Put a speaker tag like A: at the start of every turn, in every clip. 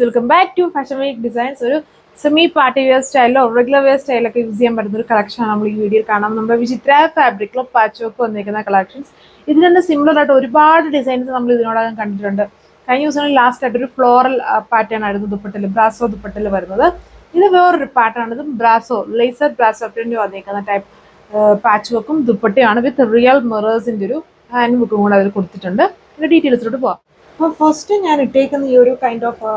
A: Welcome back to fashion week designs. ഒരു semi party wear സ്റ്റൈലോ regular wear സ്റ്റൈലൊക്കെ use ചെയ്യാൻ പറ്റുന്ന ഒരു കളക്ഷനാണ് നമ്മൾ ഈ വീഡിയോയിൽ കാണാം. നമ്മുടെ വിചിത്ര ഫാബ്രിക്കിലോ പാച്ച് വർക്ക് വന്നിരിക്കുന്ന കളക്ഷൻസ്. ഇതിൽ തന്നെ സിമിലർ ആയിട്ട് ഒരുപാട് ഡിസൈൻസ് നമ്മൾ ഇതിനോടകം കണ്ടിട്ടുണ്ട്. കഴിഞ്ഞ ദിവസങ്ങളിൽ ലാസ്റ്റ് ആയിട്ട് ഒരു ഫ്ലോറൽ പാറ്റേൺ ആയിരുന്നു ദുപ്പട്ടിൽ, ബ്രാസോ ദുപ്പട്ടിൽ വരുന്നത്. ഇത് വേറൊരു പാറ്റേൺ ആണ്. ഇത് ബ്രാസോ ലേസർ ബ്രാസോ പ്രിന്റ് വന്നിരിക്കുന്ന ടൈപ്പ് പാച്ച് വർക്കും ദുപ്പട്ടയാണ് വിത്ത് റിയൽ മിറേഴ്സിന്റെ ഒരു ഹാൻഡ് ബുക്കും കൂടെ അതിൽ കൊടുത്തിട്ടുണ്ട്. ഇതിന്റെ ഡീറ്റെയിൽസിലോട്ട് പോവാം. അപ്പോൾ ഫസ്റ്റ് ഞാൻ ഇട്ടേക്കുന്ന ഈ ഒരു കൈൻഡ് ഓഫ്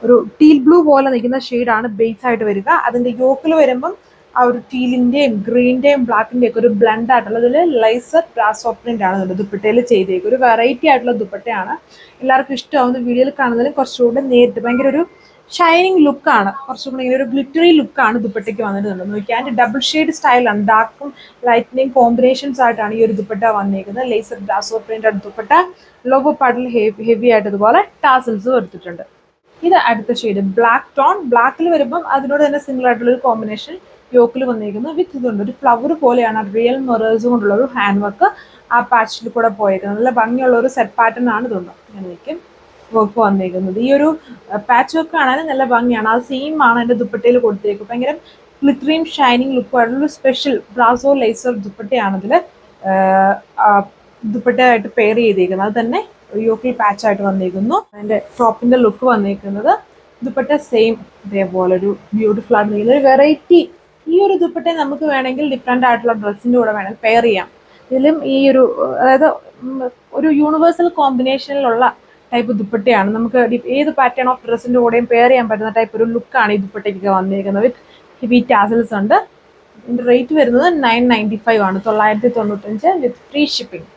A: ഒരു ടീൽ ബ്ലൂ പോലെ നിൽക്കുന്ന ഷെയ്ഡാണ് ബേസ് ആയിട്ട് വരിക. അതിൻ്റെ യോക്കിൽ വരുമ്പം ആ ഒരു ടീലിൻ്റെയും ഗ്രീൻ്റെയും ബ്ലാക്കിൻ്റെയും ഒക്കെ ഒരു ബ്ലെൻഡ് ആയിട്ടുള്ള ഇതിൽ ലൈസർ ബ്രാസോ പ്രിന്റ് ആണ് ഇതിൻ്റെ ദുപ്പട്ടയിൽ ചെയ്തേക്കുക. ഒരു വെറൈറ്റി ആയിട്ടുള്ള ദുപ്പട്ടയാണ്, എല്ലാവർക്കും ഇഷ്ടമാവുന്ന. വീഡിയോയിൽ കാണുന്നതിന് കുറച്ചുകൂടെ നേരിട്ട് ഭയങ്കര ഒരു ഷൈനിങ് ലുക്കാണ്, കുറച്ചും കൂടി ഇങ്ങനെ ഒരു ഗ്ലിറ്ററി ലുക്കാണ് ദുപ്പട്ടയ്ക്ക് വന്നിട്ടുണ്ട്. നോക്കിയാൽ അതിൻ്റെ ഡബിൾ ഷെയ്ഡ് സ്റ്റൈലാണ്, ഡാർക്കും ലൈറ്റനിങ് കോമ്പിനേഷൻസ് ആയിട്ടാണ് ഈ ഒരു ദുപ്പട്ട വന്നിരിക്കുന്നത്. Laser brasso printed dupatta, logo പാർട്ടിൽ ഹെവി ആയിട്ട് ഇതുപോലെ ടാസൽസ് എടുത്തിട്ടുണ്ട്. ഇത് അടുത്ത ഷെയ്ഡ് ബ്ലാക്ക് ടോൺ. ബ്ലാക്കിൽ വരുമ്പം അതിനോട് തന്നെ സിമിലർ ആയിട്ടുള്ള ഒരു കോമ്പിനേഷൻ യോക്കിൽ വന്നിരിക്കുന്നത് വിത്ത് ഇതുണ്ട്. ഒരു ഫ്ലവർ പോലെയാണ് റിയൽ മിറേഴ്സ് കൊണ്ടുള്ള ഒരു ഹാൻഡ് വർക്ക് ആ പാച്ചിൽ കൂടെ പോയേക്കുന്നത്. നല്ല ഭംഗിയുള്ള ഒരു സെറ്റ് പാറ്റേൺ ആണ് ഇതുണ്ട്. എനിക്ക് വർക്ക് വന്നിരിക്കുന്നത് ഈ ഒരു പാച്ച് വർക്ക് കാണാൻ നല്ല ഭംഗിയാണ്. ആ സെയിം ആണ് എൻ്റെ ദുപ്പട്ടയിൽ കൊടുത്തേക്കും. ഭയങ്കര ഗ്ലിറ്ററിയും ഷൈനിങ് ലുക്കും ആയിട്ടുള്ള സ്പെഷ്യൽ ബ്രാസോ ലേസർ ദുപ്പട്ടയാണ് ഇതിൽ ദുപ്പട്ടയായിട്ട് പെയർ ചെയ്തേക്കുന്നത്. അത് തന്നെ യോക്കിൽ പാച്ചായിട്ട് വന്നിരിക്കുന്നു. അതിൻ്റെ ടോപ്പിൻ്റെ ലുക്ക് വന്നിരിക്കുന്നത് ദുപ്പട്ട സെയിം ഇതേപോലെ ഒരു ബ്യൂട്ടിഫുൾ ആയിട്ട് നിൽക്കുന്ന ഒരു വെറൈറ്റി. ഈ ഒരു ദുപ്പട്ട നമുക്ക് വേണമെങ്കിൽ ഡിഫറെൻ്റ് ആയിട്ടുള്ള ഡ്രസ്സിൻ്റെ കൂടെ വേണമെങ്കിൽ പെയർ ചെയ്യാം. ഇതിലും ഈ ഒരു അതായത് ഒരു യൂണിവേഴ്സൽ കോമ്പിനേഷനിലുള്ള ടൈപ്പ് ദുപ്പട്ടയാണ്. നമുക്ക് ഏത് പാറ്റേൺ ഓഫ് ഡ്രസ്സിൻ്റെ കൂടെയും പെയർ ചെയ്യാൻ പറ്റുന്ന ടൈപ്പ് ഒരു ലുക്കാണ് ഈ ദുപ്പട്ടയ്ക്കൊക്കെ വന്നിരിക്കുന്നത്. വിത്ത് ഹെവി ടാസൽസ് ഉണ്ട്. ഇതിൻ്റെ റേറ്റ് വരുന്നത് 995 ആണ്, 995 വിത്ത് ഫ്രീ ഷിപ്പിംഗ്.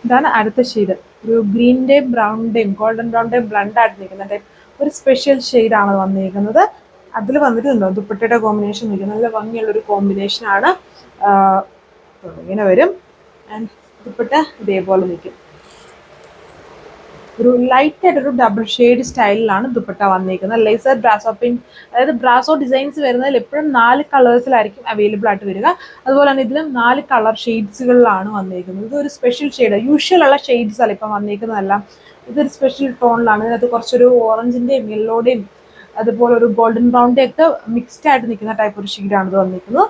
A: ഇതാണ് അടുത്ത ഷെയ്ഡ്. ഒരു ഗ്രീൻ്റെയും ബ്രൗണിൻ്റെയും ഗോൾഡൻ ബ്രൗണിൻ്റെയും ബ്ലണ്ട് ആയിട്ട് നിൽക്കുന്ന ടൈപ്പ് ഒരു സ്പെഷ്യൽ ഷെയ്ഡാണ് വന്നിരിക്കുന്നത്. അതിൽ വന്നിട്ടുണ്ടോ ദുപ്പട്ടയുടെ കോമ്പിനേഷൻ നിൽക്കുന്നത് നല്ല ഭംഗിയുള്ളൊരു കോമ്പിനേഷനാണ്. ഇങ്ങനെ വരും. ആൻഡ് ദുപ്പട്ട ഇതേപോലെ നിൽക്കും. ഒരു ലൈറ്റ് ആയിട്ടൊരു ഡബിൾ ഷെയ്ഡ് സ്റ്റൈലിലാണ് ദുപ്പട്ട വന്നിരിക്കുന്നത്. ലേസർ ബ്രാസോ പ്രിന്റ്, അതായത് ബ്രാസോ ഡിസൈൻസ് വരുന്നതിൽ എപ്പോഴും 4 കളേഴ്സിലായിരിക്കും അവൈലബിൾ ആയിട്ട് വരിക. അതുപോലെ തന്നെ ഇതിലും 4 കളർ ഷെയ്ഡ്സുകളിലാണ് വന്നിരിക്കുന്നത്. ഇതൊരു സ്പെഷ്യൽ ഷെയ്ഡ്, യൂഷ്വൽ ഉള്ള ഷെയ്ഡ്സ് അല്ല ഇപ്പം വന്നിരിക്കുന്നതല്ല. ഇതൊരു സ്പെഷ്യൽ ടോണിലാണ്. ഇതിനകത്ത് കുറച്ചൊരു ഓറഞ്ചിൻ്റെയും യെല്ലോയുടെയും അതുപോലെ ഒരു ഗോൾഡൻ ബ്രൗണിൻ്റെ ഒക്കെ മിക്സ്ഡ് ആയിട്ട് നിൽക്കുന്ന ടൈപ്പ് ഒരു ഷെയ്ഡാണ് ഇത് വന്നിരിക്കുന്നത്.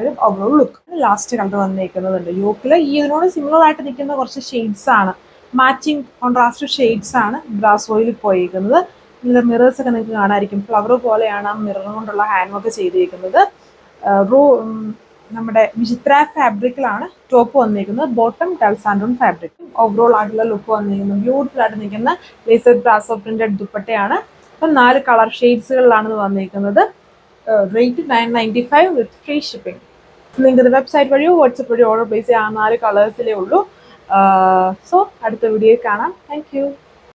A: ഒരു ഓവറോൾ ലുക്ക്. ലാസ്റ്റ് കളർ വന്നിരിക്കുന്നതുണ്ട് യോക്കിൽ. ഈ ഇതിനോട് സിമിലർ ആയിട്ട് നിൽക്കുന്ന കുറച്ച് ഷെയ്ഡ്സ് ആണ്, മാച്ചിങ് കോൺട്രാസ്റ്റ് ഷെയ്ഡ്സ് ആണ് ബ്രാസോയിൽ പോയിരിക്കുന്നത്. ഇതിലെ മിറേഴ്സ് ഒക്കെ നിങ്ങൾക്ക് കാണാമായിരിക്കും. ഫ്ലവർ പോലെയാണ് ആ മിറർ കൊണ്ടുള്ള ഹാൻഡ് വർക്ക് ചെയ്തിരിക്കുന്നത്. നമ്മുടെ വിചിത്ര ഫാബ്രിക്കിലാണ് ടോപ്പ് വന്നിരിക്കുന്നത്. ബോട്ടം ടൽസാൻഡോൺ ഫാബ്രിക്. ഓവറോൾ ആയിട്ടുള്ള ലുക്ക് വന്നിരിക്കുന്നത് ബ്യൂട്ടിഫുൾ ആയിട്ട് നിൽക്കുന്ന ലേസർ ബ്രാസോ പ്രിന്റഡ് ദുപ്പട്ടയാണ്. അപ്പം 4 കളർ ഷെയ്ഡ്സുകളിലാണ് ഇത് വന്നിരിക്കുന്നത്. റേറ്റ് 995 വിത്ത് ഫ്രീ ഷിപ്പിംഗ്. നിങ്ങൾക്ക് ഇത് വെബ്സൈറ്റ് വഴിയോ വാട്സപ്പ് വഴിയോ ഓർഡർ പ്ലേസ് ചെയ്യാൻ 4 കളേഴ്സിലേ ഉള്ളൂ. സോ അടുത്ത വീഡിയോയിൽ കാണാം. Thank you.